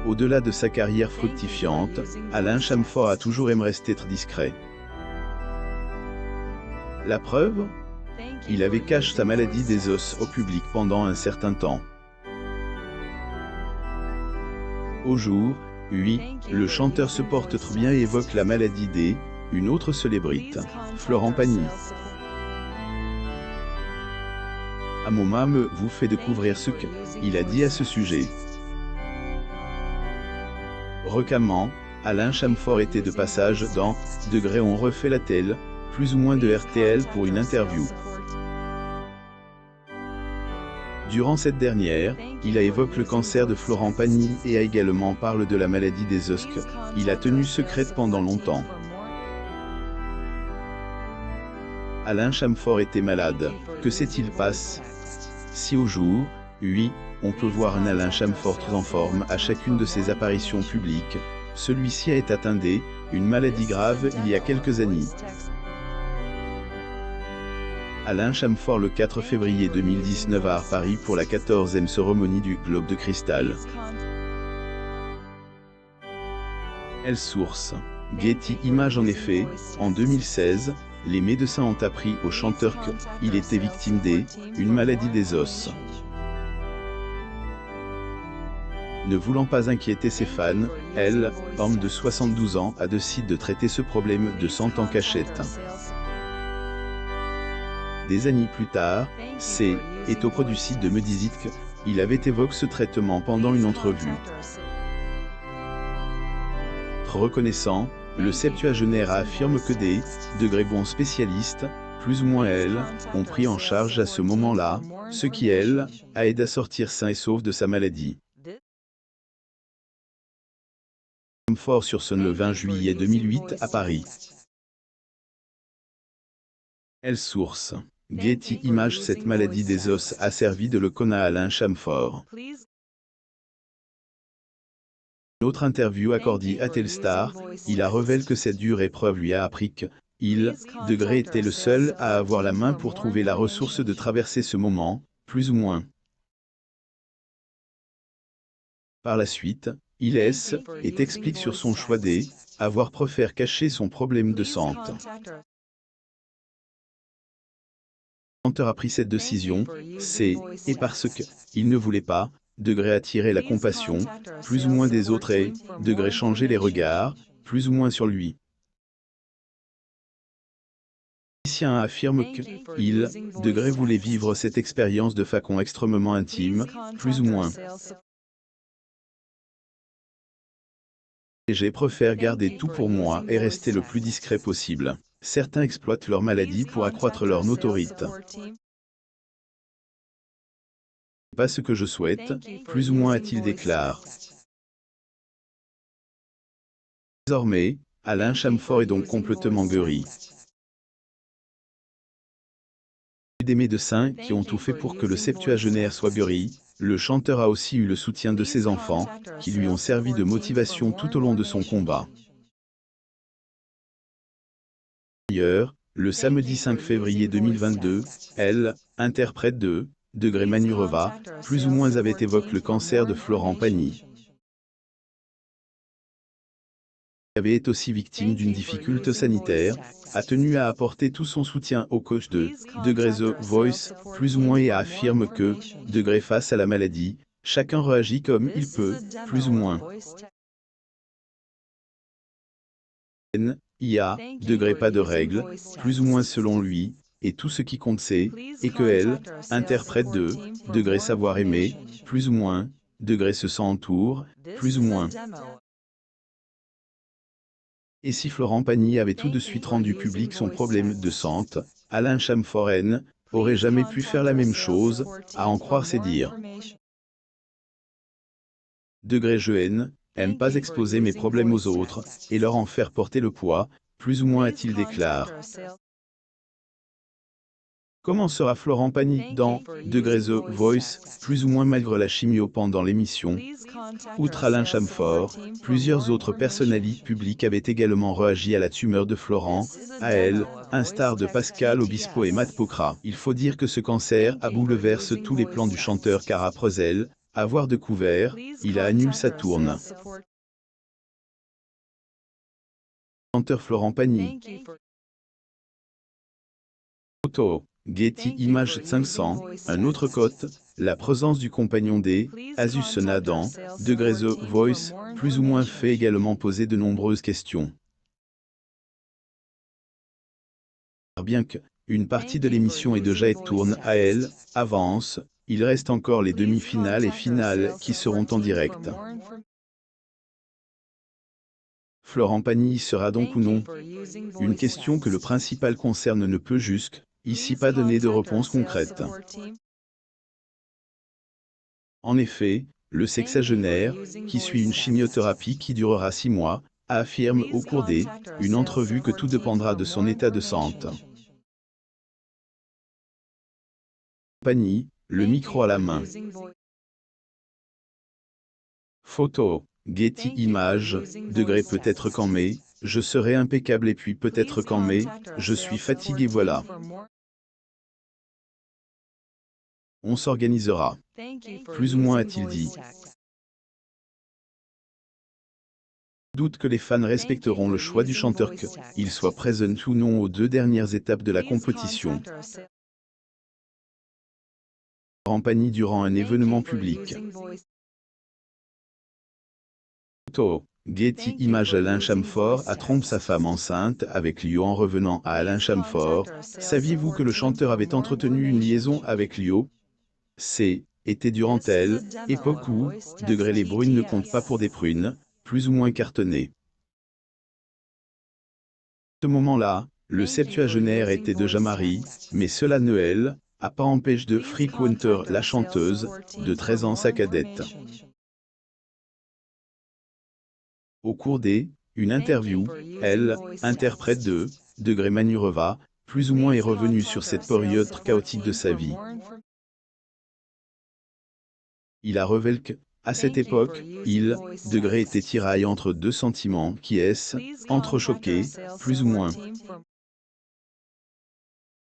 Au-delà de sa carrière fructifiante, Alain Chamfort a toujours aimé rester discret. La preuve? Il avait caché sa maladie des os au public pendant un certain temps. Au jour, oui, le chanteur se porte très bien et évoque la maladie une autre célébrité, Florent Pagny. À mon moment vous fait découvrir ce qu'il a dit à ce sujet. Récemment, Alain Chamfort était de passage dans Degré on refait la télé, plus ou moins de RTL pour une interview. Durant cette dernière, il a évoqué le cancer de Florent Pagny et a également parlé de la maladie des os qu'il a tenue secrète pendant longtemps. Alain Chamfort était malade, que s'est-il passé? Si au jour, oui, on peut voir un Alain Chamfort en forme à chacune de ses apparitions publiques, celui-ci a été atteint d'une maladie grave il y a quelques années. Alain Chamfort le 4 février 2019 à Paris pour la 14e cérémonie du Globe de Cristal. Elle source. Getty Images. En effet, en 2016, les médecins ont appris au chanteur qu'il était victime d'une maladie des os. Ne voulant pas inquiéter ses fans, homme de 72 ans, a décidé de traiter ce problème de santé en cachette. Des années plus tard, est auprès du site de Medisit qu'il avait évoqué ce traitement pendant une entrevue. Reconnaissant, le septuagénaire affirme que des bons spécialistes, plus ou moins ont pris en charge à ce moment-là, ce qui a aidé à sortir sain et sauf de sa maladie. Chamfort sur scène le 20 juillet 2008 à Paris. Elle source. Getty Images. Cette maladie des os a servi de leçon à Alain Chamfort. Une autre interview accordée à Telstar, il a révélé que cette dure épreuve lui a appris qu'il était le seul à avoir la main pour trouver la ressource de traverser ce moment, plus ou moins. Par la suite, il explique sur son choix d'avoir préféré cacher son problème de santé. Le chanteur a pris cette décision, et parce qu'il ne voulait pas, attirer la compassion, plus ou moins des autres et, changer les regards, plus ou moins sur lui. Le musicien affirme qu'il voulait vivre cette expérience de façon extrêmement intime, plus ou moins. Et je préfère garder tout pour moi et rester le plus discret possible. Certains exploitent leur maladie pour accroître leur notoriété. Pas ce que je souhaite, plus ou moins a-t-il déclaré. Désormais, Alain Chamfort est donc complètement guéri. Des médecins qui ont tout fait pour que le septuagénaire soit guéri, le chanteur a aussi eu le soutien de ses enfants, qui lui ont servi de motivation tout au long de son combat. D'ailleurs, le samedi 5 février 2022, interprète de Manurova, plus ou moins avait évoqué le cancer de Florent Pagny. Il avait été aussi victime d'une difficulté sanitaire, a tenu à apporter tout son soutien au coach de The Voice, plus ou moins et affirme que, face à la maladie, chacun réagit comme il peut, plus ou moins. Il y a, pas de règles, plus ou moins selon lui, et tout ce qui compte et que interprète de savoir aimer, plus ou moins, se sent entoure, plus ou moins. Et si Florent Pagny avait tout de suite rendu public son problème de santé, Alain Chamfort aurait jamais pu faire la même chose, à en croire ses dires. Je n'aime pas exposer mes problèmes aux autres, et leur en faire porter le poids, plus ou moins a-t-il déclaré. Comment sera Florent Pagny dans The Voice, plus ou moins malgré la chimio pendant l'émission? Outre Alain Chamfort, plusieurs autres personnalités publiques avaient également réagi à la tumeur de Florent, instar de Pascal Obispo et Matt Pokora. Il faut dire que ce cancer a bouleversé tous les plans du chanteur car après Avoir de couvert, il a annulé sa tourne. Chanteur Florent Pagny. Photo. Getty Images 500. Un autre cote. La présence du compagnon des Asus Nadan, de Grezzo Voice, plus ou moins fait également poser de nombreuses questions. Bien que une partie de l'émission est déjà tourne à elle, avance, il reste encore les demi-finales et finales qui seront en direct. Florent Pagny sera donc ou non? Une question que le principal concerne ne peut ici pas donner de réponse concrète. En effet, le sexagénaire, qui suit une chimiothérapie qui durera 6 mois, affirme au cours une entrevue que tout dépendra de son état de santé. Pagny, le micro à la main. Photo. Getty Images, degré peut-être qu'en mai, je serai impeccable et puis peut-être qu'en mai, je suis fatigué voilà. On s'organisera. Plus ou moins a-t-il dit. Doute que les fans respecteront le choix du chanteur qu'il soit présent ou non aux 2 dernières étapes de la compétition. En Pagny durant un événement public. Photo. Getty Images Alain Chamfort a trompé sa femme enceinte avec Lio en revenant à Alain Chamfort. Saviez-vous que le chanteur avait entretenu une liaison avec Lio? Était durant elle, époque où, degré les brunes ne comptent pas pour des prunes, plus ou moins cartonnées. À ce moment-là, le septuagénaire était déjà marié, mais cela Noël a pas empêché de fréquenter la chanteuse, de 13 ans sa cadette. Au cours une interview, elle, interprète de degré Manurova, plus ou moins est revenue sur cette période chaotique de sa vie. Il a révélé que, à cette époque, degré était tiraillé entre 2 sentiments qui entrechoqués, plus ou moins.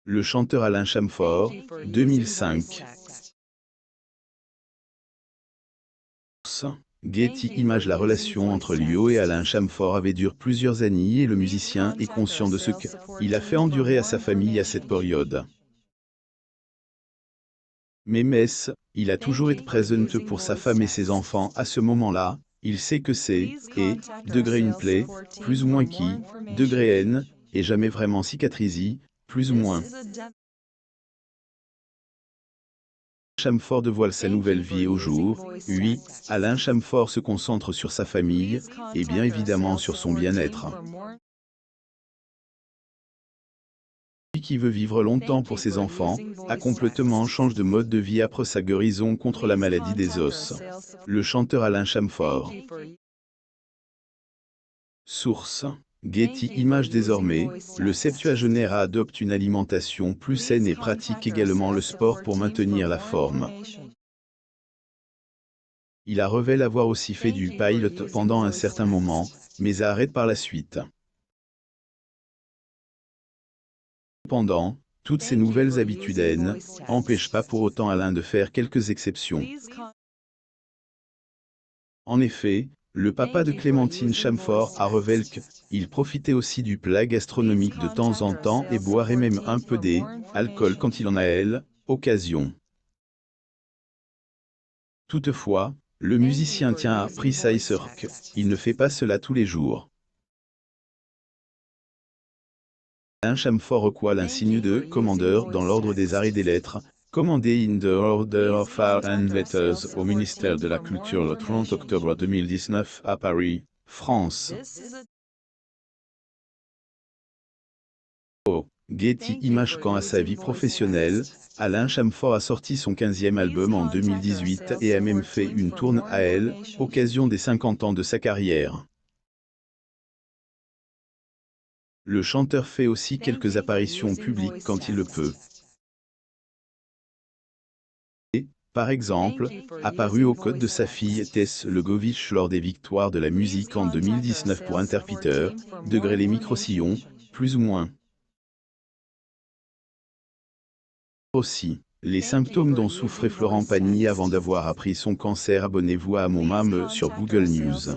Le chanteur Alain Chamfort, 2005. Getty Images. La relation entre Lio et Alain Chamfort avait duré plusieurs années et le musicien est conscient de ce qu'il a fait endurer à sa famille à cette période. Mais il a toujours été présent pour sa femme et ses enfants à ce moment-là, il sait que degré une plaie, plus ou moins degré N, et jamais vraiment cicatrisée, plus ou moins. Chamfort dévoile sa nouvelle vie au jour, oui, Alain Chamfort se concentre sur sa famille, et bien évidemment sur son bien-être. Lui qui veut vivre longtemps pour ses enfants, a complètement changé de mode de vie après sa guérison contre la maladie des os. Le chanteur Alain Chamfort. Source. Getty Images. Désormais, le septuagénaire adopte une alimentation plus saine et pratique également le sport pour maintenir la forme. Il a révélé avoir aussi fait du pilot pendant un certain moment, mais arrête par la suite. Cependant, toutes ces nouvelles habitudes n'empêchent pas pour autant Alain de faire quelques exceptions. En effet, le papa de Clémentine Chamfort a révélé qu'il profitait aussi du plat gastronomique de temps en temps et boirait même un peu d'alcool quand il en a occasion. Toutefois, le musicien tient à préciser qu'il ne fait pas cela tous les jours. Alain Chamfort quoi l'insigne de commandeur dans l'ordre des arts et des lettres, commandé in the Order of Arts and Letters au ministère de la Culture le 30 octobre 2019 à Paris, France. Getty Images. Quant à sa vie professionnelle, Alain Chamfort a sorti son 15e album en 2018 et a même fait une tournée à occasion des 50 ans de sa carrière. Le chanteur fait aussi quelques apparitions publiques quand il le peut. Par exemple, apparu aux côtés de sa fille Tess Legovitch lors des victoires de la musique en 2019 pour interpréteur, degré les micro-sillons, plus ou moins. Aussi, Les symptômes dont souffrait Florent Pagny avant d'avoir appris son cancer. Abonnez-vous à mon MAM sur Google News.